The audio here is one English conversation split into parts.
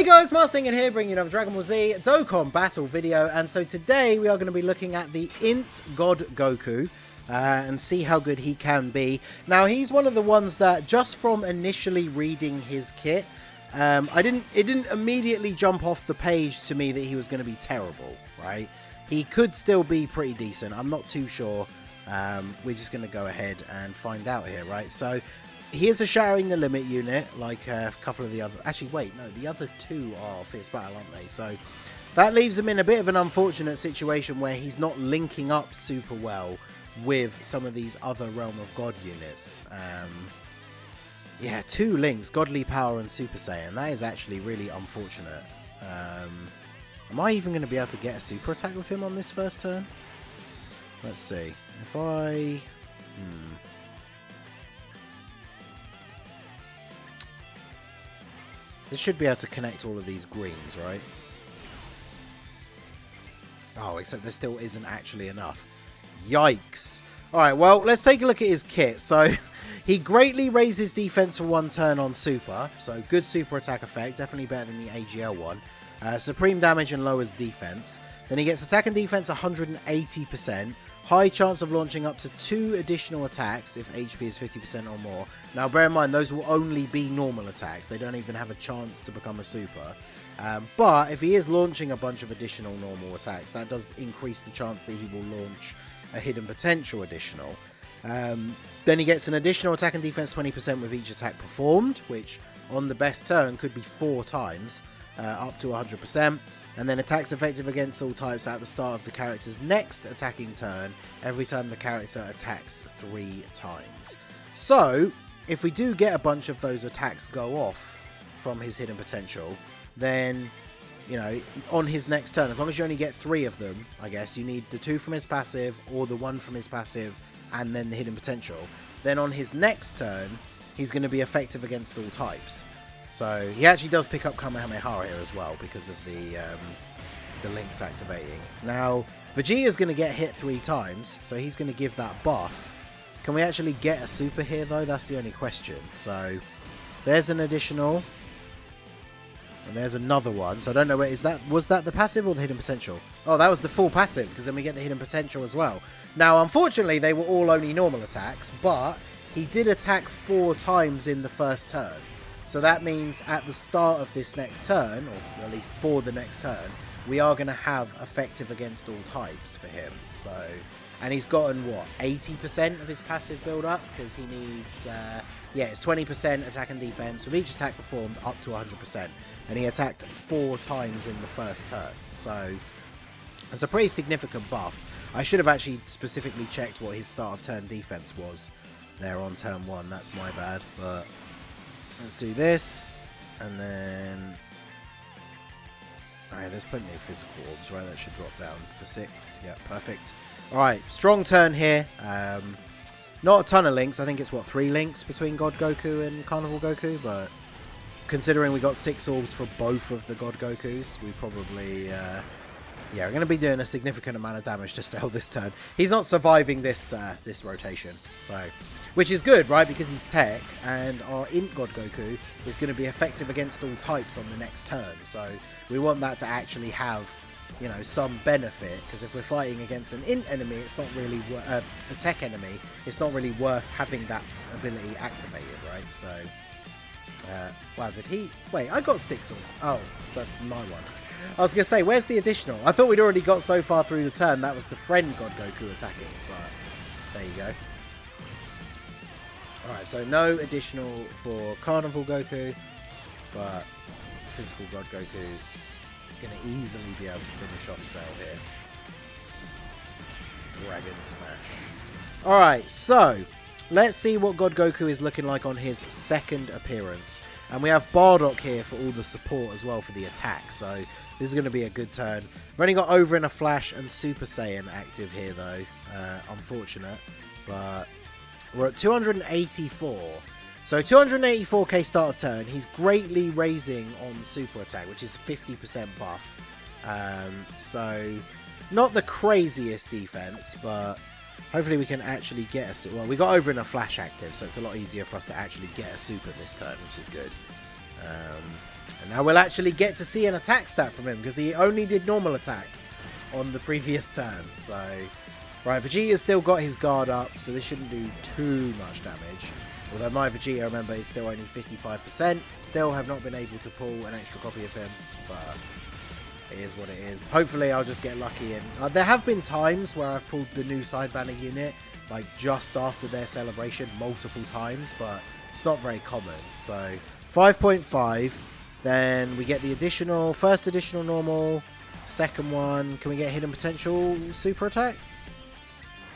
Hey guys, Marsinger here, bringing you another Dragon Ball Z Dokkan battle video, and so today we are going to be looking at the INT God Goku and see how good he can be. Now, he's one of the ones that just from initially reading his kit, it didn't immediately jump off the page to me that he was going to be terrible, right? He could still be pretty decent. I'm not too sure. We're just going to go ahead and find out here, right? So here's a Shattering the Limit unit, like a couple of the other... Actually, wait, no, the other two are Fierce Battle, aren't they? So that leaves him in a bit of an unfortunate situation where he's not linking up super well with some of these other Realm of God units. Yeah, two links, Godly Power and Super Saiyan. That is actually really unfortunate. Am I even going to be able to get a super attack with him on this first turn? Let's see. If I... This should be able to connect all of these greens, right? Oh, except there still isn't actually enough. Yikes. Alright, well, let's take a look at his kit. So, he greatly raises defense for one turn on super. So, good super attack effect. Definitely better than the AGL one. Supreme damage and lowers defense. Then he gets attack and defense 180%. High chance of launching up to 2 additional attacks if HP is 50% or more. Now, bear in mind, those will only be normal attacks. They don't even have a chance to become a super. But if he is launching a bunch of additional normal attacks, that does increase the chance that he will launch a hidden potential additional. Then he gets an additional attack and defense 20% with each attack performed, which on the best turn could be 4 times, up to 100%. And then attacks effective against all types at the start of the character's next attacking turn, every time the character attacks 3 times. So, if we do get a bunch of those attacks go off from his hidden potential, then, you know, on his next turn, as long as you only get 3 of them, I guess, you need the 2 from his passive, or the 1 from his passive, and then the hidden potential. Then on his next turn, he's going to be effective against all types. So he actually does pick up Kamehameha here as well because of the links activating. Now, Vegeta's going to get hit 3 times, so he's going to give that buff. Can we actually get a super here, though? That's the only question. So there's an additional. And there's another one. So I don't know, was that the passive or the hidden potential? Oh, that was the full passive, because then we get the hidden potential as well. Now, unfortunately, they were all only normal attacks, but he did attack 4 times in the first turn. So that means at the start of this next turn, or at least for the next turn, we are going to have effective against all types for him. So, and he's gotten, what, 80% of his passive build up? Because he needs, yeah, it's 20% attack and defense with each attack performed up to 100%. And he attacked 4 times in the first turn. So, it's a pretty significant buff. I should have actually specifically checked what his start of turn defense was there on turn 1. That's my bad, but... Let's do this, and then... Alright, there's plenty of physical orbs, right? That should drop down for 6. Yeah, perfect. Alright, strong turn here. Not a ton of links. I think it's, what, 3 links between God Goku and Carnival Goku, but considering we got 6 orbs for both of the God Gokus, we probably... yeah, we're going to be doing a significant amount of damage to Cell this turn. He's not surviving this this rotation, so... Which is good, right? Because he's tech, and our INT God Goku is going to be effective against all types on the next turn. So we want that to actually have, you know, some benefit. Because if we're fighting against an INT enemy, it's not really a tech enemy. It's not really worth having that ability activated, right? So, wow, did he? Wait, I got 6. Oh, so that's my one. I was going to say, where's the additional? I thought we'd already got so far through the turn. That was the friend God Goku attacking, but there you go. Alright, so no additional for Carnival Goku, but Physical God Goku going to easily be able to finish off Cell here. Dragon Smash. Alright, so let's see what God Goku is looking like on his second appearance. And we have Bardock here for all the support as well for the attack, so this is going to be a good turn. We've only got Over in a Flash and Super Saiyan active here though, unfortunate, but... We're at 284. So 284k start of turn. He's greatly raising on super attack, which is a 50% buff. So not the craziest defense, but hopefully we can actually get a super. Well, we got Over in a Flash active, so it's a lot easier for us to actually get a super this turn, which is good. And now we'll actually get to see an attack stat from him, because he only did normal attacks on the previous turn. So, right, Vegeta's still got his guard up, so this shouldn't do too much damage. Although my Vegeta, remember, is still only 55%. Still have not been able to pull an extra copy of him, but it is what it is. Hopefully I'll just get lucky. And there have been times where I've pulled the new side banner unit, like just after their celebration, multiple times, but it's not very common. So 5.5, then we get the additional, first additional normal, second one. Can we get hidden potential super attack?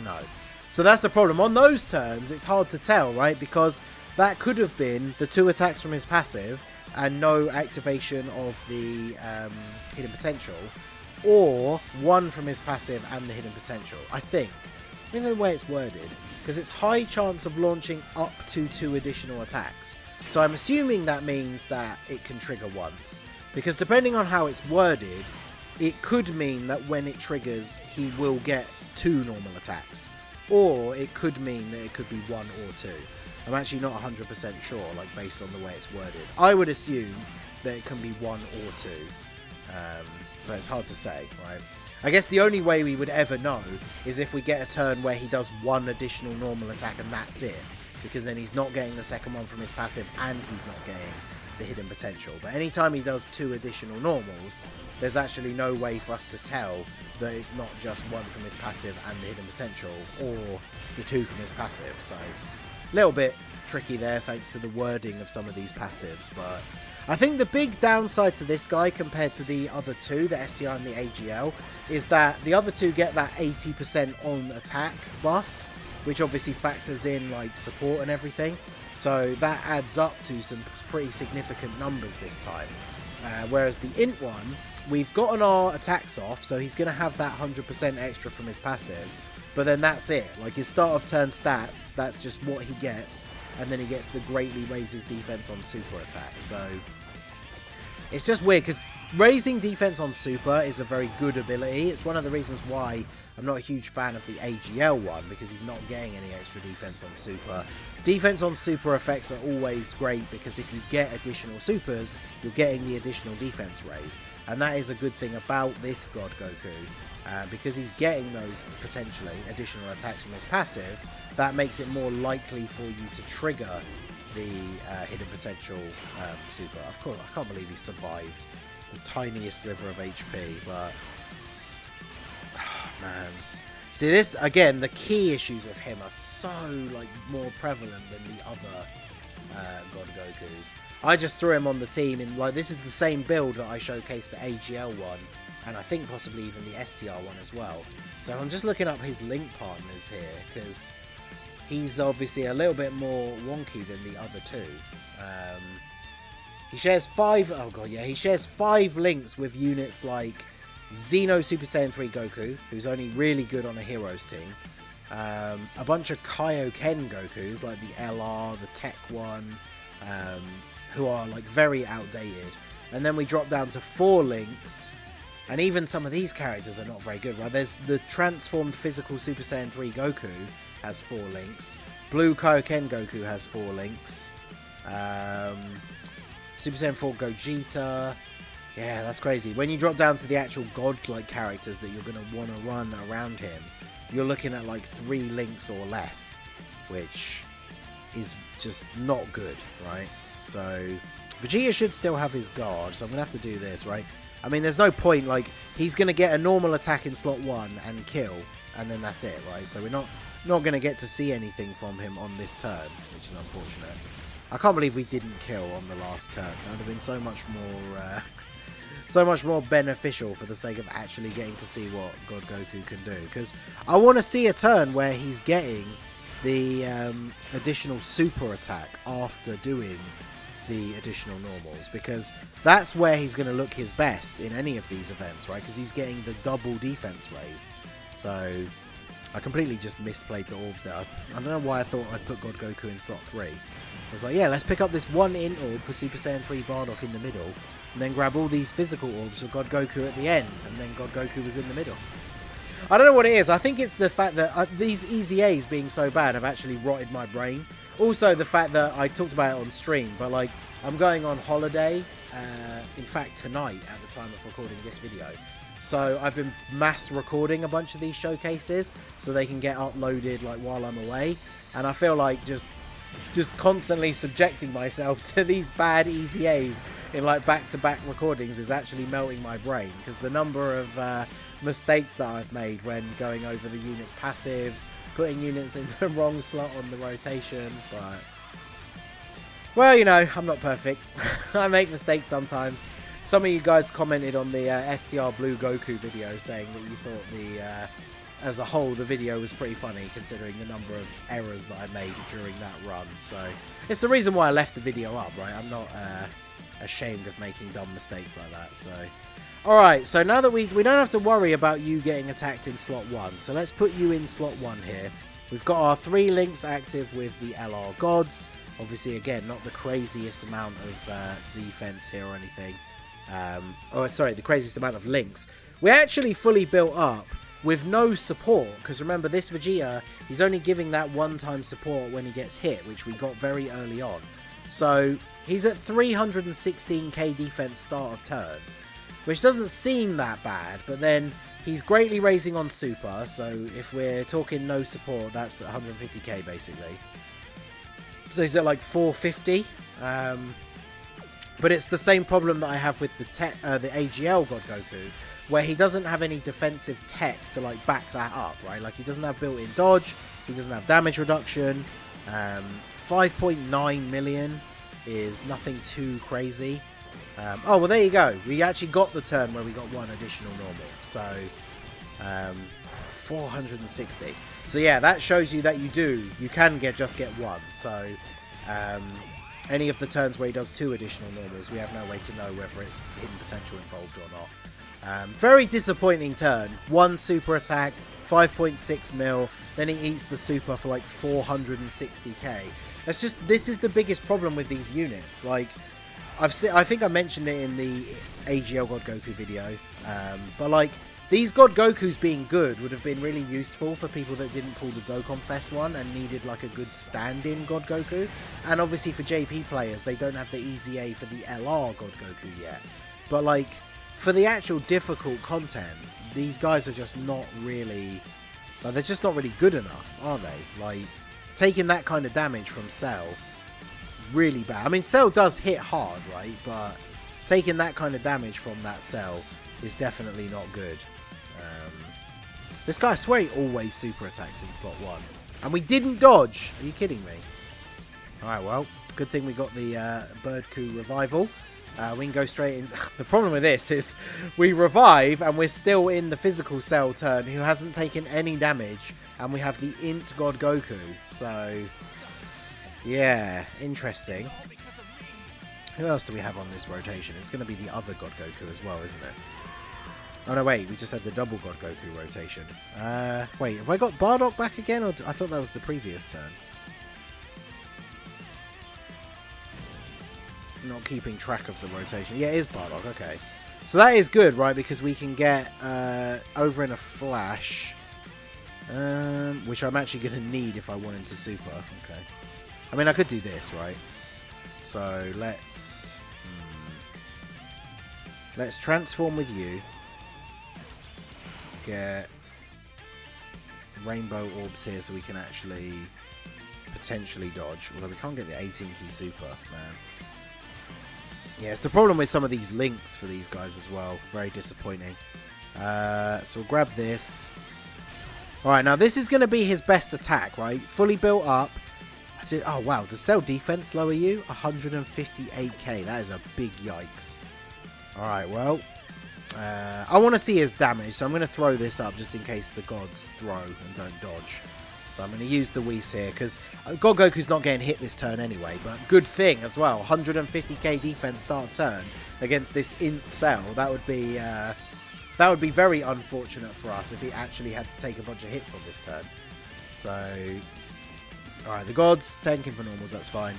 No. So that's the problem. On those turns, it's hard to tell, right? Because that could have been the 2 attacks from his passive and no activation of the hidden potential, or 1 from his passive and the hidden potential, I think. I think the way it's worded, because it's high chance of launching up to 2 additional attacks. So I'm assuming that means that it can trigger once, because depending on how it's worded, it could mean that when it triggers, he will get 2 normal attacks. Or it could mean that it could be 1 or 2. I'm actually not 100% sure, like based on the way it's worded. I would assume that it can be 1 or 2. But it's hard to say, right? I guess the only way we would ever know is if we get a turn where he does 1 additional normal attack and that's it. Because then he's not getting the second one from his passive and he's not getting the hidden potential. But anytime he does 2 additional normals, there's actually no way for us to tell that it's not just 1 from his passive and the hidden potential, or the 2 from his passive. So a little bit tricky there thanks to the wording of some of these passives. But I think the big downside to this guy compared to the other 2, the STR and the AGL, is that the other 2 get that 80% on attack buff, which obviously factors in like support and everything. So that adds up to some pretty significant numbers this time. Whereas the INT one, we've gotten our attacks off, so he's going to have that 100% extra from his passive. But then that's it. Like his start of turn stats, that's just what he gets. And then he gets the greatly raises defense on super attack. So it's just weird, because raising defense on super is a very good ability. It's one of the reasons why I'm not a huge fan of the AGL one, because he's not getting any extra defense on super. Defense on super effects are always great, because if you get additional supers, you're getting the additional defense raise. And that is a good thing about this God Goku, because he's getting those potentially additional attacks from his passive. That makes it more likely for you to trigger the hidden potential super. Of course, I can't believe he survived the tiniest sliver of HP, but man. See, this, again, the key issues of him are so, like, more prevalent than the other God Gokus. I just threw him on the team in, like, this is the same build that I showcased the AGL one, and I think possibly even the STR one as well. So I'm just looking up his link partners here, because he's obviously a little bit more wonky than the other 2. He shares 5, oh god, yeah, he shares 5 links with units like Xeno Super Saiyan 3 Goku, who's only really good on a heroes team. A bunch of Kaioken Gokus, like the LR, the Tech one, who are like very outdated. And then we drop down to 4 links, and even some of these characters are not very good, right? There's the transformed physical Super Saiyan 3 Goku has 4 links. Blue Kaioken Goku has 4 links. Super Saiyan 4 Gogeta. Yeah, that's crazy. When you drop down to the actual god-like characters that you're going to want to run around him, you're looking at like 3 links or less, which is just not good, right? So Vegeta should still have his guard, so I'm going to have to do this, right? I mean, there's no point, like, he's going to get a normal attack in slot 1 and kill, and then that's it, right? So we're not going to get to see anything from him on this turn, which is unfortunate. I can't believe we didn't kill on the last turn. That would have been so much more... so much more beneficial for the sake of actually getting to see what God Goku can do. Because I want to see a turn where he's getting the additional super attack after doing the additional normals. Because that's where he's going to look his best in any of these events, right? Because he's getting the double defense raise. So I completely just misplayed the orbs there. I don't know why I thought I'd put God Goku in slot 3. I was like, yeah, let's pick up this 1 INT orb for Super Saiyan 3 Bardock in the middle. And then grab all these physical orbs for God Goku at the end, and then God Goku was in the middle. I don't know what it is. I think it's the fact that these EZAs being so bad have actually rotted my brain. Also, the fact that I talked about it on stream, but like I'm going on holiday in fact tonight at the time of recording this video. So I've been mass recording a bunch of these showcases so they can get uploaded like while I'm away, and I feel like just constantly subjecting myself to these bad EZAs in like back-to-back recordings is actually melting my brain, because the number of mistakes that I've made when going over the units' passives, putting units in the wrong slot on the rotation, but well, you know, I'm not perfect. I make mistakes sometimes. Some of you guys commented on the STR Blue Goku video saying that you thought as a whole, the video was pretty funny considering the number of errors that I made during that run. So it's the reason why I left the video up, right? I'm not ashamed of making dumb mistakes like that. So, all right. So now that we don't have to worry about you getting attacked in slot 1. So let's put you in slot 1 here. We've got our 3 links active with the LR gods. Obviously, again, not the craziest amount of defense here or anything. The craziest amount of links. We're actually fully built up with no support, because remember, this Vegeta, he's only giving that one-time support when he gets hit, which we got very early on. So he's at 316k defense start of turn, which doesn't seem that bad, but then he's greatly raising on super, so if we're talking no support, that's 150k basically. So he's at like 450. But it's the same problem that I have with the AGL God Goku, where he doesn't have any defensive tech to like back that up, right? Like he doesn't have built-in dodge, he doesn't have damage reduction. 5.9 million is nothing too crazy. Oh, well, there you go. We actually got the turn where we got 1 additional normal. So 460. So yeah, that shows you that you can just get 1. So any of the turns where he does 2 additional normals, we have no way to know whether it's hidden potential involved or not. Very disappointing turn. 1 super attack, 5.6 mil, then he eats the super for like 460k. This is the biggest problem with these units. Like, I think I mentioned it in the AGL God Goku video, but like, these God Gokus being good would have been really useful for people that didn't pull the Dokkan Fest one and needed like a good stand-in God Goku. And obviously for JP players, they don't have the EZA for the LR God Goku yet. But like, for the actual difficult content, these guys are just not really, like, they're just not really good enough, are they? Like, taking that kind of damage from Cell, really bad. I mean, Cell does hit hard, right? But taking that kind of damage from that Cell is definitely not good. This guy, I swear he always super attacks in slot 1. And we didn't dodge. Are you kidding me? Alright, well, good thing we got the Bird Coup revival. We can go straight into... The problem with this is we revive and we're still in the physical Cell turn who hasn't taken any damage. And we have the Int God Goku. So, yeah, interesting. Who else do we have on this rotation? It's going to be the other God Goku as well, isn't it? Oh, no, wait. We just had the double God Goku rotation. Wait, have I got Bardock back again? Or I thought that was the previous turn. Not keeping track of the rotation. Yeah, it is Bardock. Okay. So that is good, right? Because we can get over in a flash. Which I'm actually going to need if I want him to super. Okay. I mean, I could do this, right? So let's transform with you. Get rainbow orbs here so we can actually potentially dodge. Although we can't get the 18 key super, man. Yeah, it's the problem with some of these links for these guys as well. Very disappointing. So we'll grab this. Alright, now this is going to be his best attack, right? Fully built up. Oh, wow. Does Cell defense lower you? 158k. That is a big yikes. Alright, well. I want to see his damage, so I'm going to throw this up just in case the gods throw and don't dodge. So I'm going to use the Whis here, because God Goku's not getting hit this turn anyway, but good thing as well. 150k defense start of turn against this Int Cell. That would be very unfortunate for us if he actually had to take a bunch of hits on this turn. So, alright, the gods, tanking for normals, that's fine.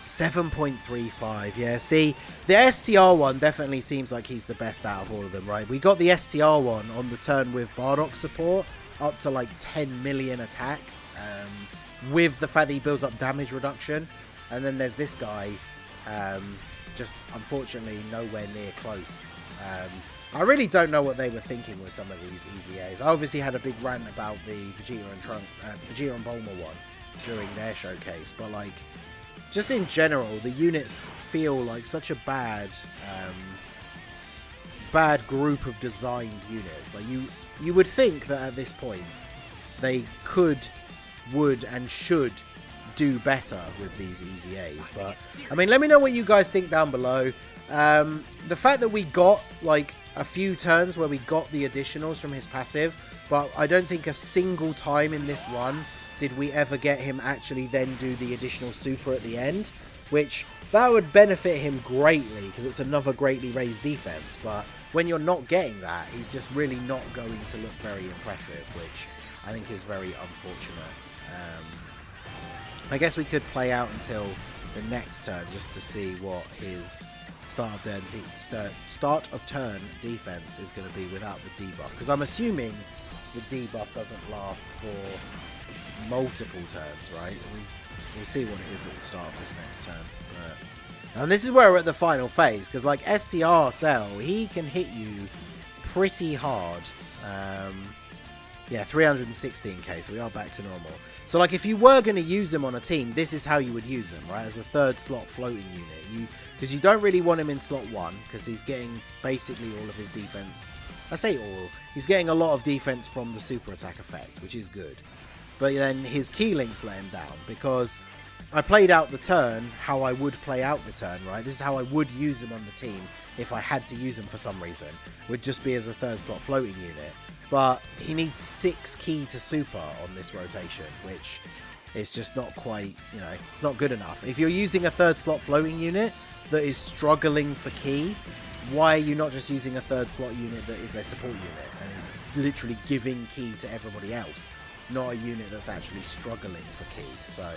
7.35, yeah, see, the STR one definitely seems like he's the best out of all of them, right? We got the STR one on the turn with Bardock support, up to like 10 million attack, with the fact that he builds up damage reduction. And then there's this guy, just unfortunately nowhere near close. I really don't know what they were thinking with some of these EZAs. I obviously had a big rant about the Vegeta and Bulma one during their showcase, but like, just in general, the units feel like such a bad group of designed units. Like you would think that at this point they would and should do better with these EZAs, but I mean, let me know what you guys think down below. The fact that we got like a few turns where we got the additionals from his passive, but I don't think a single time in this run did we ever get him actually then do the additional super at the end, which that would benefit him greatly because it's another greatly raised defense. But when you're not getting that, he's just really not going to look very impressive, which I think is very unfortunate. I guess we could play out until the next turn just to see what his start of turn defense is going to be without the debuff, because I'm assuming the debuff doesn't last for multiple turns, right? We'll see what it is at the start of this next turn. And this is where we're at the final phase, because like STR Cell, he can hit you pretty hard. Yeah, 316k, so we are back to normal. So like, if you were going to use him on a team, this is how you would use him, right? As a third slot floating unit. Because you don't really want him in slot 1, because he's getting basically all of his defense. I say all. He's getting a lot of defense from the super attack effect, which is good. But then his key links let him down, because I played out the turn how I would play out the turn, right? This is how I would use him on the team if I had to use him for some reason. Would just be as a third slot floating unit. But he needs 6 key to super on this rotation, which is just not quite, you know, it's not good enough. If you're using a third slot floating unit that is struggling for key, why are you not just using a third slot unit that is a support unit and is literally giving key to everybody else, not a unit that's actually struggling for key? So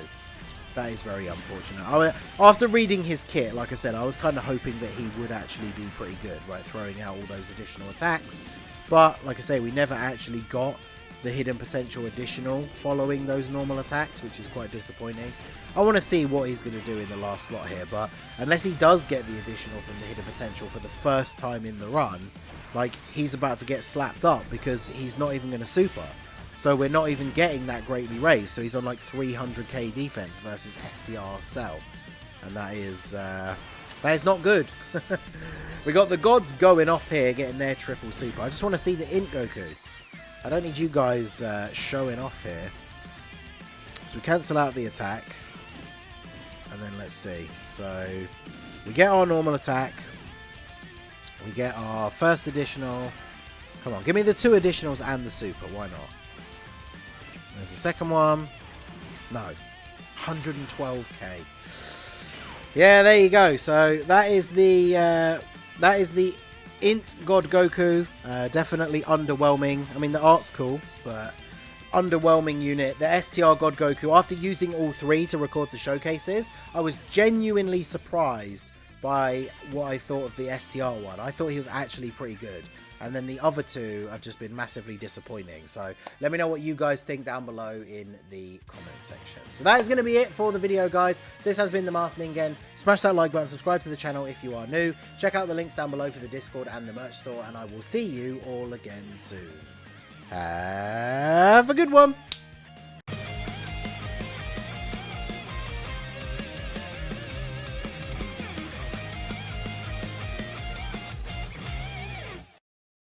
that is very unfortunate. After reading his kit, like I said, I was kind of hoping that he would actually be pretty good, right, throwing out all those additional attacks. But like I say, we never actually got the hidden potential additional following those normal attacks, which is quite disappointing. I want to see what he's going to do in the last slot here, but unless he does get the additional from the hidden potential for the first time in the run, like, he's about to get slapped up because he's not even going to super. So we're not even getting that greatly raised. So he's on like 300k defense versus STR Cell, and that is not good. We got the gods going off here, getting their triple super. I just want to see the int Goku. I don't need you guys showing off here. So we cancel out the attack. And then let's see. So we get our normal attack. We get our first additional. Come on, give me the 2 additionals and the super. Why not? There's the second one. No. 112k. Yeah, there you go. So that is the int God Goku. Definitely underwhelming. I mean, the art's cool, but underwhelming unit. The STR God Goku, after using all 3 to record the showcases, I was genuinely surprised by what I thought of the STR one. I thought he was actually pretty good. And then the other 2 have just been massively disappointing. So let me know what you guys think down below in the comment section. So that is going to be it for the video, guys. This has been the Masked Ningen. Smash that like button, subscribe to the channel if you are new. Check out the links down below for the Discord and the merch store. And I will see you all again soon. Have a good one.